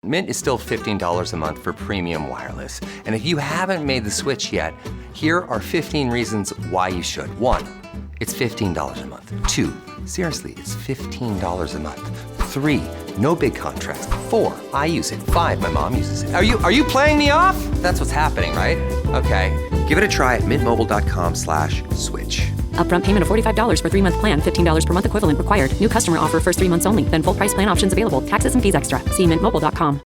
Mint is still $15 a month for premium wireless. And if you haven't made the switch yet, here are 15 reasons why you should. 1, it's $15 a month. 2, seriously, it's $15 a month. 3, no big contrast. 4, I use it. 5, my mom uses it. Are you playing me off? That's what's happening, right? Okay, give it a try at mintmobile.com/switch. Upfront payment of $45 for 3-month plan, $15 per month equivalent required. New customer offer first 3 months only. Then full price plan options available. Taxes and fees extra. See mintmobile.com.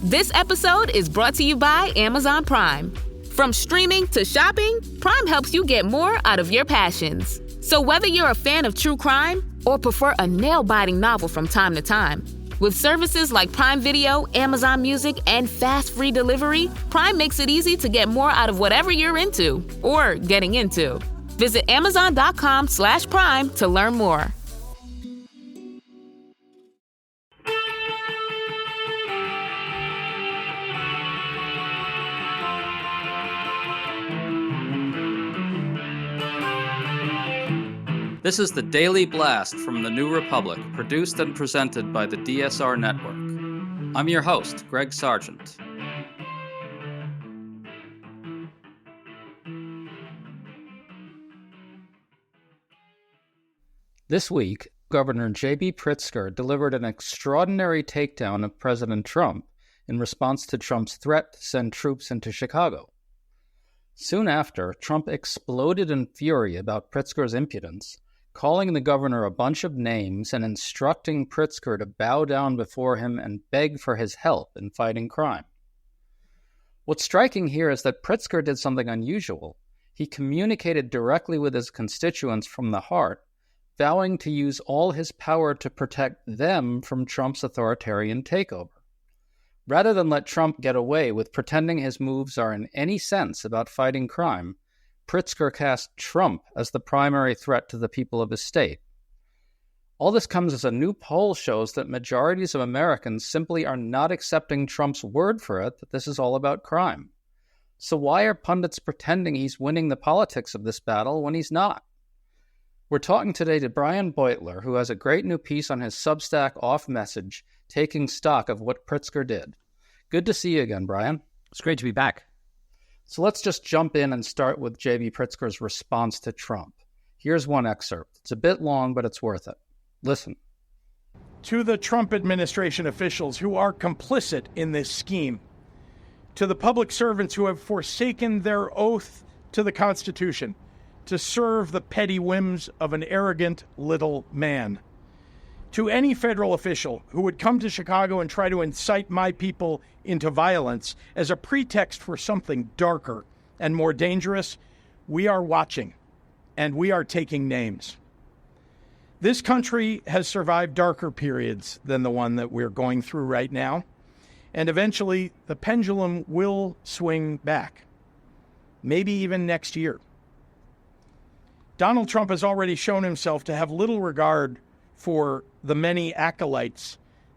This episode is brought to you by Amazon Prime. From streaming to shopping, Prime helps you get more out of your passions. So whether you're a fan of true crime or prefer a nail-biting novel from time to time, with services like Prime Video, Amazon Music, and fast free delivery, Prime makes it easy to get more out of whatever you're into or getting into. Visit Amazon.com/Prime to learn more. This is the Daily Blast from the New Republic, produced and presented by the DSR Network. I'm your host, Greg Sargent. This week, Governor J.B. Pritzker delivered an extraordinary takedown of President Trump in response to Trump's threat to send troops into Chicago. Soon after, Trump exploded in fury about Pritzker's impudence, calling the governor a bunch of names and instructing Pritzker to bow down before him and beg for his help in fighting crime. What's striking here is that Pritzker did something unusual. He communicated directly with his constituents from the heart, vowing to use all his power to protect them from Trump's authoritarian takeover. Rather than let Trump get away with pretending his moves are in any sense about fighting crime, Pritzker cast Trump as the primary threat to the people of his state. All this comes as a new poll shows that majorities of Americans simply are not accepting Trump's word for it that this is all about crime. So why are pundits pretending he's winning the politics of this battle when he's not? We're talking today to Brian Beutler, who has a great new piece on his Substack Off Message, taking stock of what Pritzker did. Good to see you again, Brian. It's great to be back. So let's just jump in and start with J.B. Pritzker's response to Trump. Here's one excerpt. It's a bit long, but it's worth it. Listen. To the Trump administration officials who are complicit in this scheme, to the public servants who have forsaken their oath to the Constitution to serve the petty whims of an arrogant little man, to any federal official who would come to Chicago and try to incite my people into violence as a pretext for something darker and more dangerous, we are watching, and we are taking names. This country has survived darker periods than the one that we're going through right now, and eventually the pendulum will swing back, maybe even next year. Donald Trump has already shown himself to have little regard for the many acolytes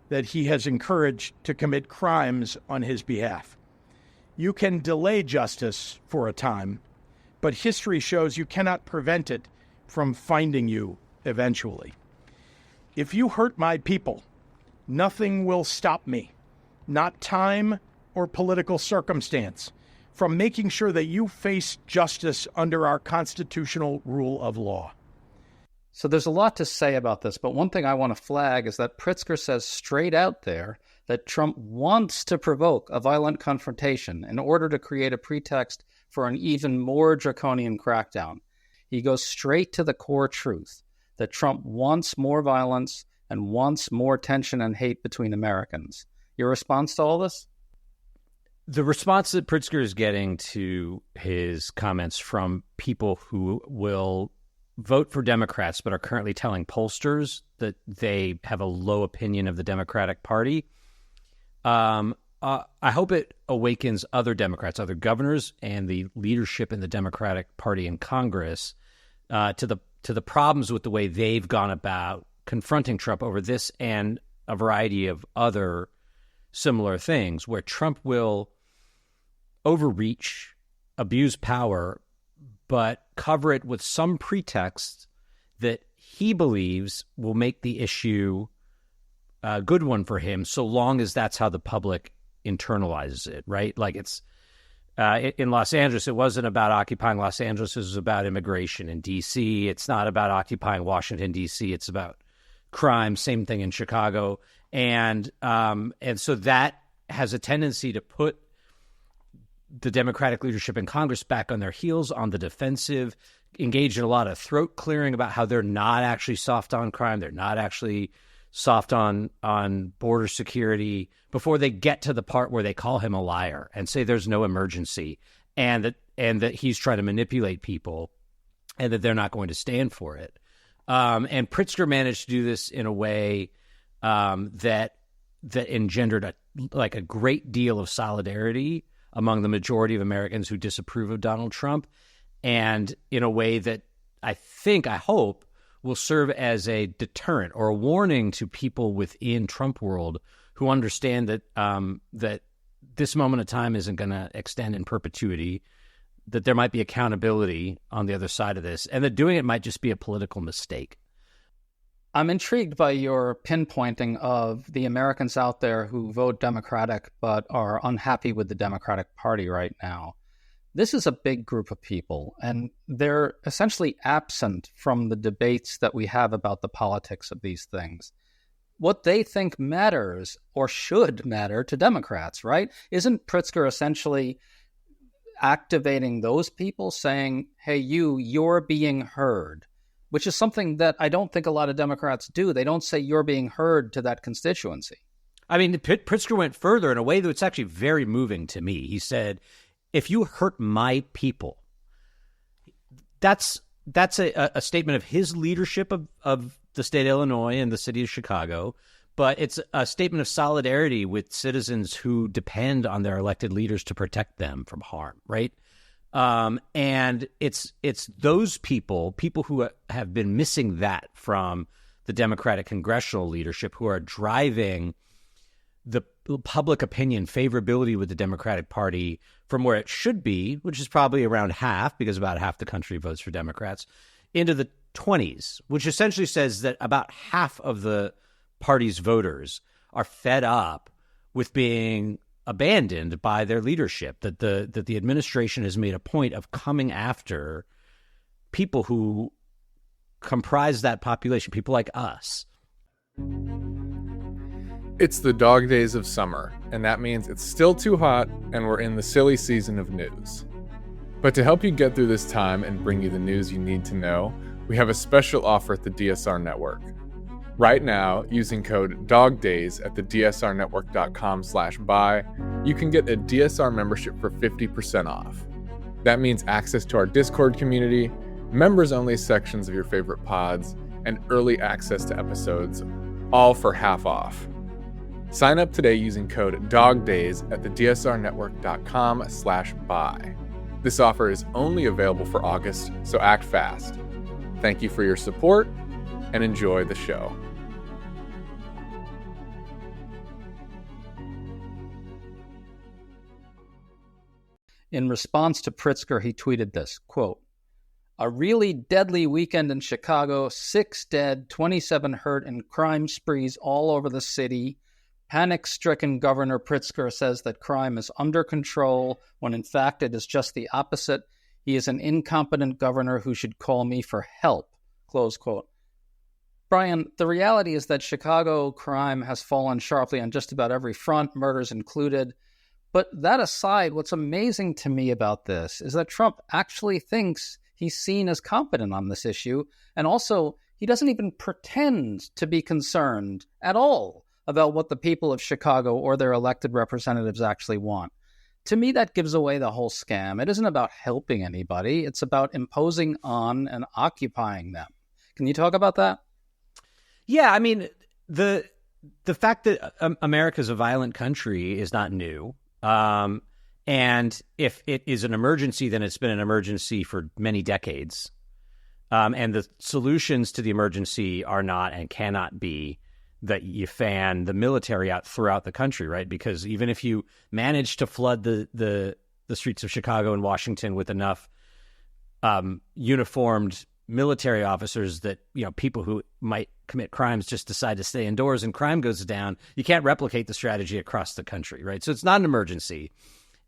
that he has encouraged to commit crimes on his behalf. You can delay justice for a time, but history shows you cannot prevent it from finding you eventually. If you hurt my people, nothing will stop me, not time or political circumstance, from making sure that you face justice under our constitutional rule of law. So there's a lot to say about this, but one thing I want to flag is that Pritzker says straight out there that Trump wants to provoke a violent confrontation in order to create a pretext for an even more draconian crackdown. He goes straight to the core truth that Trump wants more violence and wants more tension and hate between Americans. Your response to all this? The response that Pritzker is getting to his comments from people who will vote for Democrats but are currently telling pollsters that they have a low opinion of the Democratic Party, I hope it awakens other Democrats, other governors, and the leadership in the Democratic Party in Congress to the problems with the way they've gone about confronting Trump over this and a variety of other similar things, where Trump will overreach, abuse power, but cover it with some pretext that he believes will make the issue good one for him, so long as that's how the public internalizes it, right? Like it's in Los Angeles, it wasn't about occupying Los Angeles. It was about immigration in D.C. It's not about occupying Washington, D.C. It's about crime. Same thing in Chicago. And so that has a tendency to put the Democratic leadership in Congress back on their heels, on the defensive, engaged in a lot of throat clearing about how they're not actually soft on crime. They're not actually soft on border security before they get to the part where they call him a liar and say there's no emergency and that he's trying to manipulate people and that they're not going to stand for it. And Pritzker managed to do this in a way that engendered a great deal of solidarity among the majority of Americans who disapprove of Donald Trump, and in a way that I hope, will serve as a deterrent or a warning to people within Trump world who understand that that this moment of time isn't going to extend in perpetuity, that there might be accountability on the other side of this, and that doing it might just be a political mistake. I'm intrigued by your pinpointing of the Americans out there who vote Democratic but are unhappy with the Democratic Party right now. This is a big group of people, and they're essentially absent from the debates that we have about the politics of these things. What they think matters or should matter to Democrats, right? Isn't Pritzker essentially activating those people, saying, hey, you're being heard, which is something that I don't think a lot of Democrats do. They don't say you're being heard to that constituency. I mean, Pritzker went further in a way that's actually very moving to me. He said, if you hurt my people, that's a statement of his leadership of the state of Illinois and the city of Chicago, but it's a statement of solidarity with citizens who depend on their elected leaders to protect them from harm, right? And it's those people who have been missing that from the Democratic congressional leadership, who are driving the public opinion favorability with the Democratic Party from where it should be, which is probably around half, because about half the country votes for Democrats, into the 20s, which essentially says that about half of the party's voters are fed up with being abandoned by their leadership, that the administration has made a point of coming after people who comprise that population, people like us. It's the dog days of summer, and that means it's still too hot and we're in the silly season of news. But to help you get through this time and bring you the news you need to know, we have a special offer at the DSR Network. Right now, using code DOGDAYS at the dsrnetwork.com/buy, you can get a DSR membership for 50% off. That means access to our Discord community, members-only sections of your favorite pods, and early access to episodes, all for half off. Sign up today using code DOGDAYS at the dsrnetwork.com/buy. This offer is only available for August, so act fast. Thank you for your support, and enjoy the show. In response to Pritzker, he tweeted this, quote, "A really deadly weekend in Chicago, 6 dead, 27 hurt in crime sprees all over the city. Panic-stricken Governor Pritzker says that crime is under control, when in fact it is just the opposite. He is an incompetent governor who should call me for help," close quote. Brian, the reality is that Chicago crime has fallen sharply on just about every front, murders included. But that aside, what's amazing to me about this is that Trump actually thinks he's seen as competent on this issue, and also he doesn't even pretend to be concerned at all about what the people of Chicago or their elected representatives actually want. To me, that gives away the whole scam. It isn't about helping anybody. It's about imposing on and occupying them. Can you talk about that? Yeah, I mean, the fact that America's a violent country is not new. And if it is an emergency, then it's been an emergency for many decades. And the solutions to the emergency are not and cannot be that you fan the military out throughout the country, right? Because even if you manage to flood the streets of Chicago and Washington with enough uniformed military officers that, people who might commit crimes just decide to stay indoors and crime goes down. You can't replicate the strategy across the country, right? So it's not an emergency.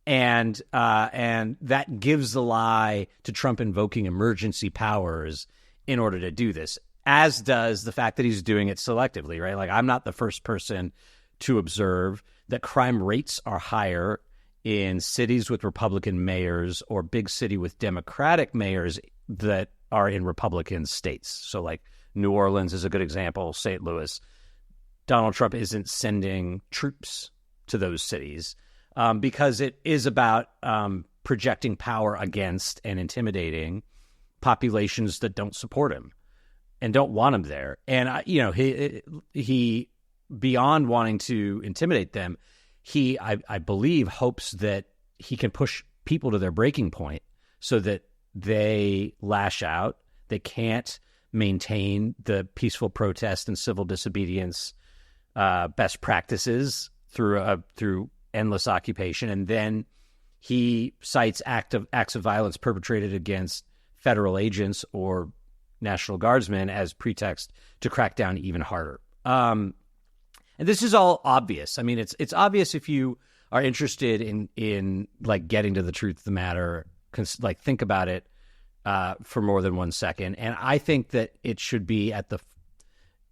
And that gives the lie to Trump invoking emergency powers in order to do this, as does the fact that he's doing it selectively, right? Like, I'm not the first person to observe that crime rates are higher in cities with Republican mayors or big city with Democratic mayors that are in Republican states. So like New Orleans is a good example, St. Louis. Donald Trump isn't sending troops to those cities because it is about projecting power against and intimidating populations that don't support him and don't want him there. And, he beyond wanting to intimidate them, I believe, hopes that he can push people to their breaking point so that they lash out. They can't maintain the peaceful protest and civil disobedience best practices through endless occupation. And then he cites acts of violence perpetrated against federal agents or National Guardsmen as pretext to crack down even harder. And this is all obvious. I mean, it's obvious if you are interested in like getting to the truth of the matter. Like, think about it for more than 1 second. And I think that it should be at the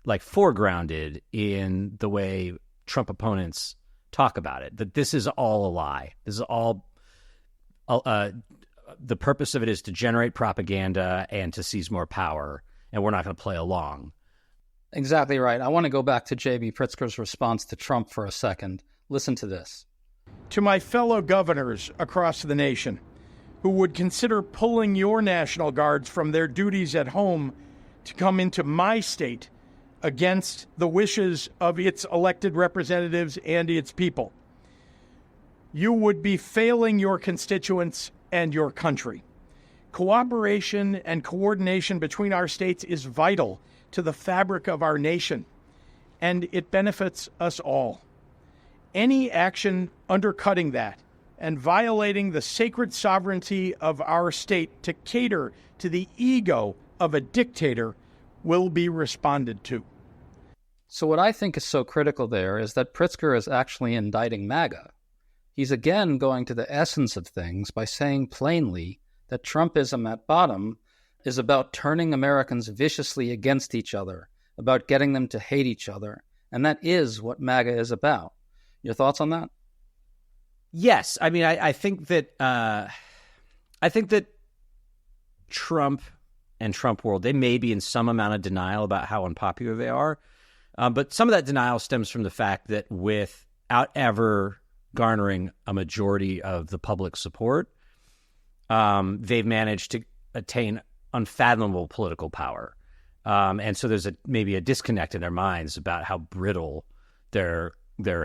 foregrounded in the way Trump opponents talk about it. That this is all a lie. This is all. The purpose of it is to generate propaganda and to seize more power, and we're not going to play along. Exactly right. I want to go back to J.B. Pritzker's response to Trump for a second. Listen to this. To my fellow governors across the nation who would consider pulling your National Guards from their duties at home to come into my state against the wishes of its elected representatives and its people, you would be failing your constituents and your country. Cooperation and coordination between our states is vital to the fabric of our nation, and it benefits us all. Any action undercutting that and violating the sacred sovereignty of our state to cater to the ego of a dictator will be responded to. So what I think is so critical there is that Pritzker is actually indicting MAGA. He's again going to the essence of things by saying plainly that Trumpism at bottom is about turning Americans viciously against each other, about getting them to hate each other. And that is what MAGA is about. Your thoughts on that? Yes. I mean, I think that Trump and Trump world, they may be in some amount of denial about how unpopular they are. But some of that denial stems from the fact that without ever garnering a majority of the public support, they've managed to attain unfathomable political power. And so there's maybe a disconnect in their minds about how brittle their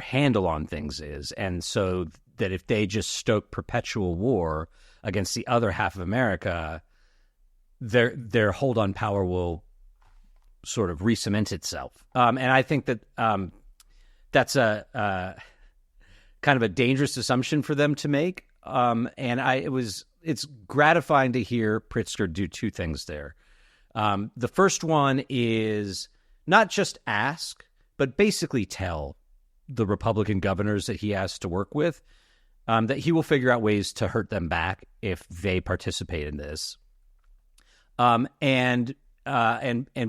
handle on things is. And so that if they just stoke perpetual war against the other half of America, their hold on power will sort of re-cement itself. And I think that that's a kind of a dangerous assumption for them to make. It's gratifying to hear Pritzker do two things there. The first one is not just ask, but basically tell the Republican governors that he has to work with that he will figure out ways to hurt them back if they participate in this. And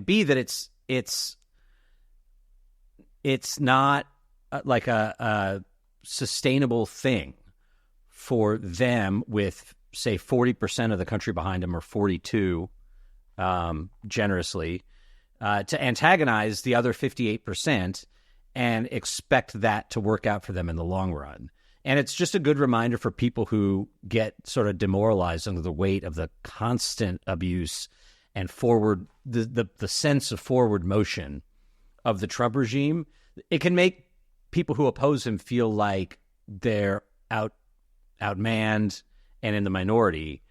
B, that it's not like a sustainable thing for them with, say, 40% of the country behind them, or 42 generously, to antagonize the other 58% and expect that to work out for them in the long run. And it's just a good reminder for people who get sort of demoralized under the weight of the constant abuse and the sense of forward motion of the Trump regime. It can make people who oppose him feel like they're outmanned and in the minority.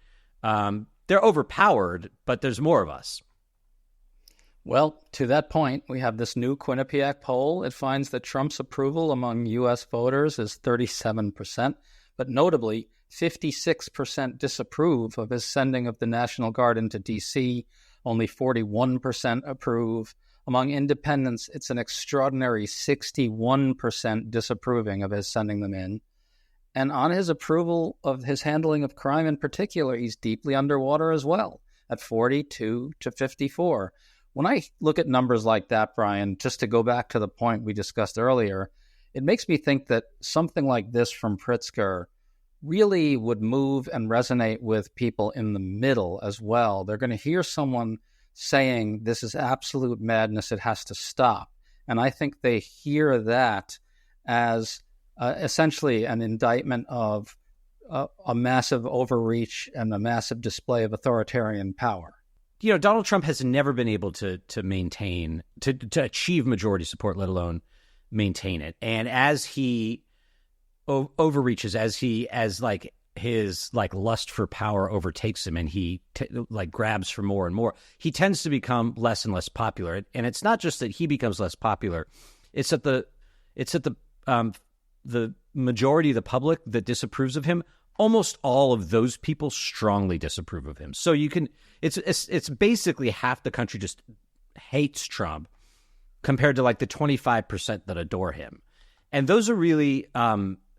They're overpowered, but there's more of us. Well, to that point, we have this new Quinnipiac poll. It finds that Trump's approval among U.S. voters is 37%, but notably, 56% disapprove of his sending of the National Guard into D.C., only 41% approve. Among independents, it's an extraordinary 61% disapproving of his sending them in. And on his approval of his handling of crime in particular, he's deeply underwater as well, at 42 to 54. When I look at numbers like that, Brian, just to go back to the point we discussed earlier, it makes me think that something like this from Pritzker really would move and resonate with people in the middle as well. They're going to hear someone saying, this is absolute madness, it has to stop. And I think they hear that as essentially an indictment of a massive overreach and a massive display of authoritarian power. You know, Donald Trump has never been able to maintain, to achieve majority support, let alone maintain it. And as he overreaches, as his lust for power overtakes him, and he grabs for more and more, he tends to become less and less popular. And it's not just that he becomes less popular; it's that the majority of the public that disapproves of him, almost all of those people strongly disapprove of him. So it's basically half the country just hates Trump compared to the 25% that adore him. And those are really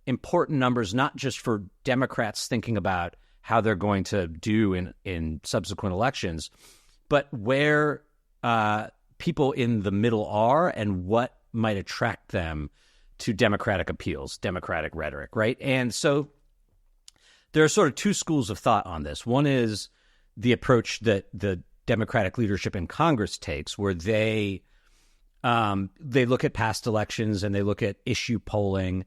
important numbers, not just for Democrats thinking about how they're going to do in subsequent elections, but where people in the middle are and what might attract them to Democratic appeals, Democratic rhetoric, right? And so there are sort of two schools of thought on this. One is the approach that the Democratic leadership in Congress takes, where they look at past elections and they look at issue polling,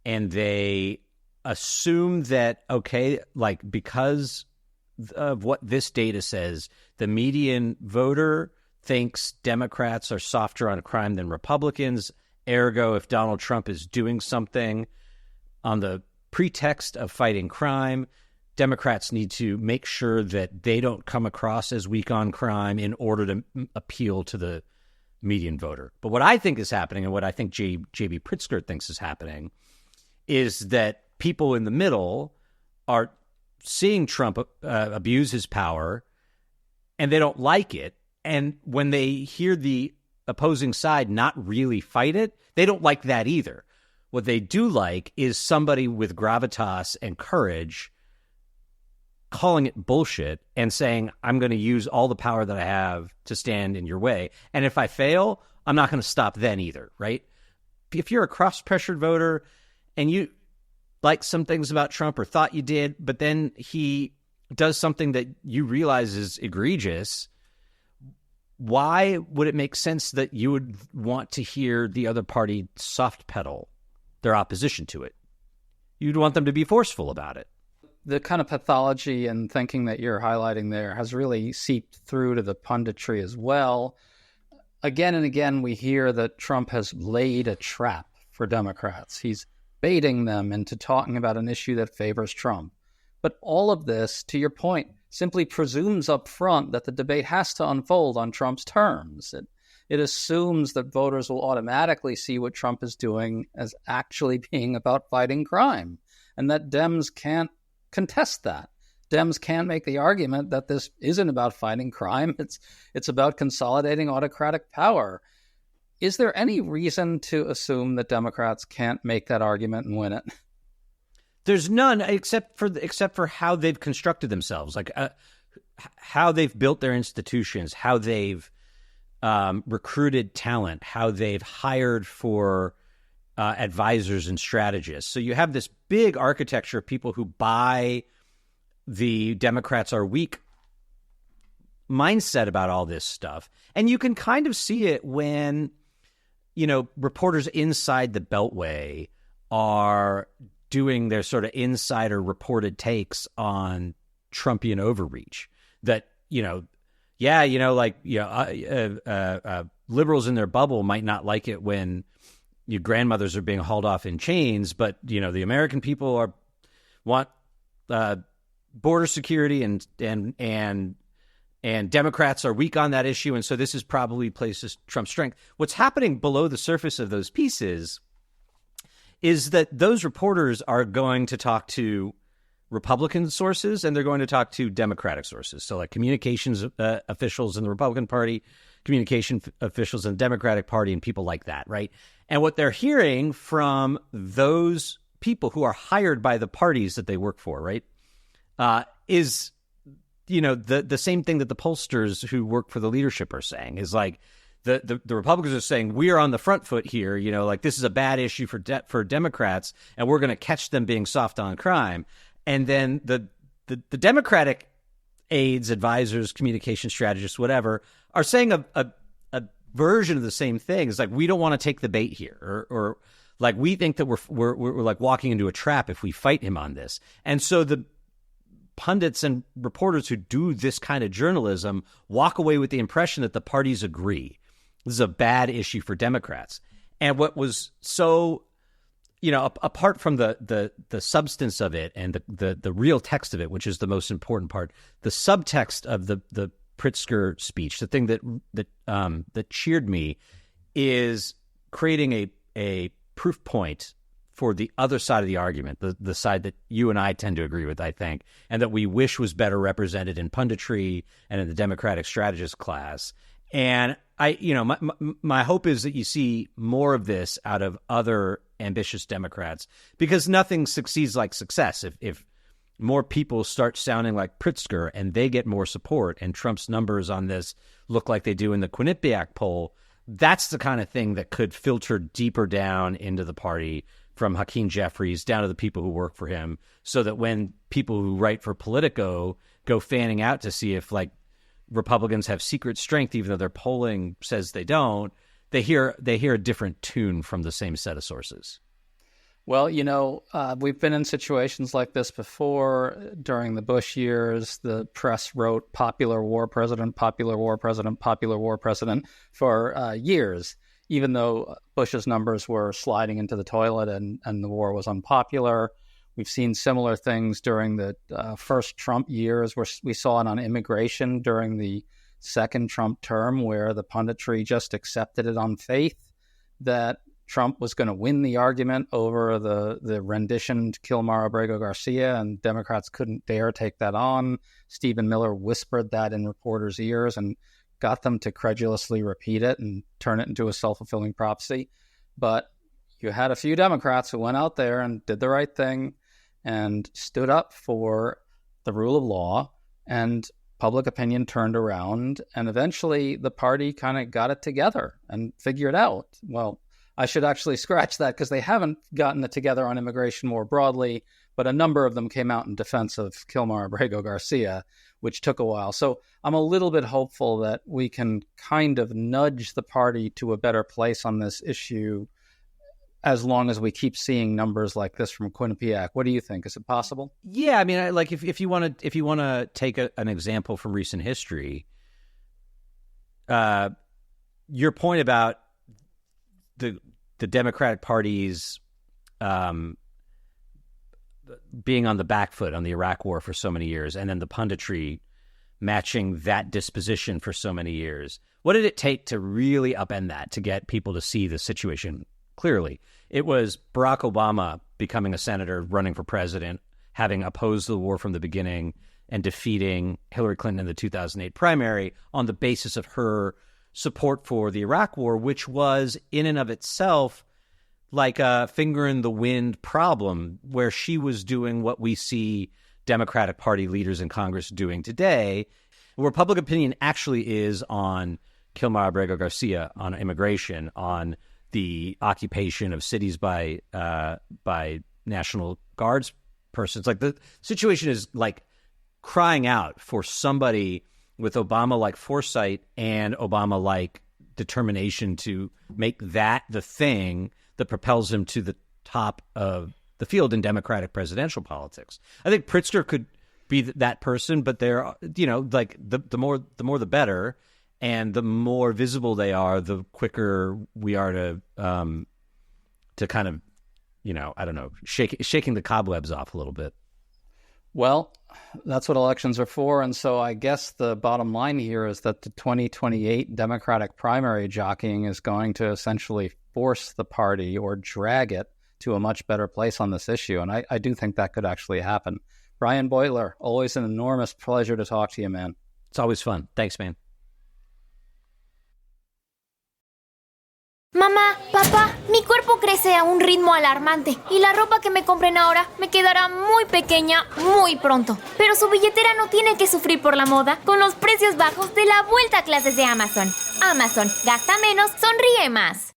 and they assume that, okay, because of what this data says, the median voter thinks Democrats are softer on crime than Republicans. Ergo, if Donald Trump is doing something on the pretext of fighting crime, Democrats need to make sure that they don't come across as weak on crime in order to appeal to the median voter. But what I think is happening, and what I think J.B. Pritzker thinks is happening, is that people in the middle are seeing Trump abuse his power, and they don't like it. And when they hear the opposing side not really fight it, they don't like that either. What they do like is somebody with gravitas and courage calling it bullshit and saying, I'm going to use all the power that I have to stand in your way. And if I fail, I'm not going to stop then either, right? If you're a cross-pressured voter and you like some things about Trump or thought you did, but then he does something that you realize is egregious, why would it make sense that you would want to hear the other party soft pedal their opposition to it? You'd want them to be forceful about it. The kind of pathology and thinking that you're highlighting there has really seeped through to the punditry as well. Again and again, we hear that Trump has laid a trap for Democrats. He's baiting them into talking about an issue that favors Trump. But all of this, to your point, simply presumes up front that the debate has to unfold on Trump's terms. It assumes that voters will automatically see what Trump is doing as actually being about fighting crime, and that Dems can't contest that. Dems can't make the argument that this isn't about fighting crime. It's about consolidating autocratic power. Is there any reason to assume that Democrats can't make that argument and win it? There's none, except for how they've constructed themselves, how they've built their institutions, how they've recruited talent, how they've hired for advisors and strategists. So you have this big architecture of people who buy the Democrats are weak mindset about all this stuff. And you can kind of see it when, reporters inside the Beltway are doing their sort of insider reported takes on Trumpian overreach. That, liberals in their bubble might not like it when your grandmothers are being hauled off in chains, but, the American people want border security and Democrats are weak on that issue. And so this is probably places Trump's strength. What's happening below the surface of those pieces is that those reporters are going to talk to Republican sources and they're going to talk to Democratic sources. So like communications officials in the Republican Party, officials in the Democratic Party, and people like that, right? And what they're hearing from those people who are hired by the parties that they work for, right, is, the same thing that the pollsters who work for the leadership are saying is like, the Republicans are saying we are on the front foot here, like this is a bad issue for Democrats, and we're going to catch them being soft on crime. And then the Democratic aides, advisors, communication strategists, whatever, are saying a version of the same thing. It's like we don't want to take the bait here, or like we think that we're like walking into a trap if we fight him on this. And so the pundits and reporters who do this kind of journalism walk away with the impression that the parties agree. This is a bad issue for Democrats. And what was so, apart from the substance of it and the real text of it, which is the most important part, the subtext of the Pritzker speech, the thing that cheered me, is creating a proof point for the other side of the argument, the side that you and I tend to agree with, I think, and that we wish was better represented in punditry and in the Democratic strategist class. And my hope is that you see more of this out of other ambitious Democrats, because nothing succeeds like success. If more people start sounding like Pritzker and they get more support and Trump's numbers on this look like they do in the Quinnipiac poll, that's the kind of thing that could filter deeper down into the party, from Hakeem Jeffries down to the people who work for him, so that when people who write for Politico go fanning out to see if like Republicans have secret strength, even though their polling says they don't, they hear a different tune from the same set of sources. Well, we've been in situations like this before. During the Bush years, the press wrote popular war president, popular war president, popular war president for years, even though Bush's numbers were sliding into the toilet and the war was unpopular. We've seen similar things during the first Trump years, where we saw it on immigration during the second Trump term, where the punditry just accepted it on faith that Trump was going to win the argument over the rendition to kill Mara Abrego Garcia, and Democrats couldn't dare take that on. Stephen Miller whispered that in reporters' ears and got them to credulously repeat it and turn it into a self-fulfilling prophecy. But you had a few Democrats who went out there and did the right thing and stood up for the rule of law, and public opinion turned around, and eventually the party kind of got it together and figured out, well, I should actually scratch that, because they haven't gotten it together on immigration more broadly, but a number of them came out in defense of Kilmar Abrego Garcia, which took a while. So I'm a little bit hopeful that we can kind of nudge the party to a better place on this issue, as long as we keep seeing numbers like this from Quinnipiac. What do you think? Is it possible? Yeah, I mean, if you want to take an example from recent history, your point about the Democratic Party's being on the back foot on the Iraq War for so many years, and then the punditry matching that disposition for so many years. What did it take to really upend that, to get people to see the situation clearly? It was Barack Obama becoming a senator, running for president, having opposed the war from the beginning, and defeating Hillary Clinton in the 2008 primary on the basis of her support for the Iraq War, which was in and of itself like a finger in the wind problem, where she was doing what we see Democratic Party leaders in Congress doing today, where public opinion actually is on Kilmar Abrego Garcia, on immigration, on the occupation of cities by National Guards persons. Like, the situation is like crying out for somebody with Obama-like foresight and Obama-like determination to make that the thing that propels him to the top of the field in Democratic presidential politics. I think Pritzker could be that person, but they're, like the more the better, and the more visible they are, the quicker we are to kind of, I don't know, shaking the cobwebs off a little bit. Well, that's what elections are for. And so I guess the bottom line here is that the 2028 Democratic primary jockeying is going to essentially force the party, or drag it, to a much better place on this issue. And I do think that could actually happen. Brian Beutler, always an enormous pleasure to talk to you, man. It's always fun. Thanks, man. Mamá, papá, mi cuerpo crece a un ritmo alarmante y la ropa que me compren ahora me quedará muy pequeña muy pronto. Pero su billetera no tiene que sufrir por la moda con los precios bajos de la vuelta a clases de Amazon. Amazon, gasta menos, sonríe más.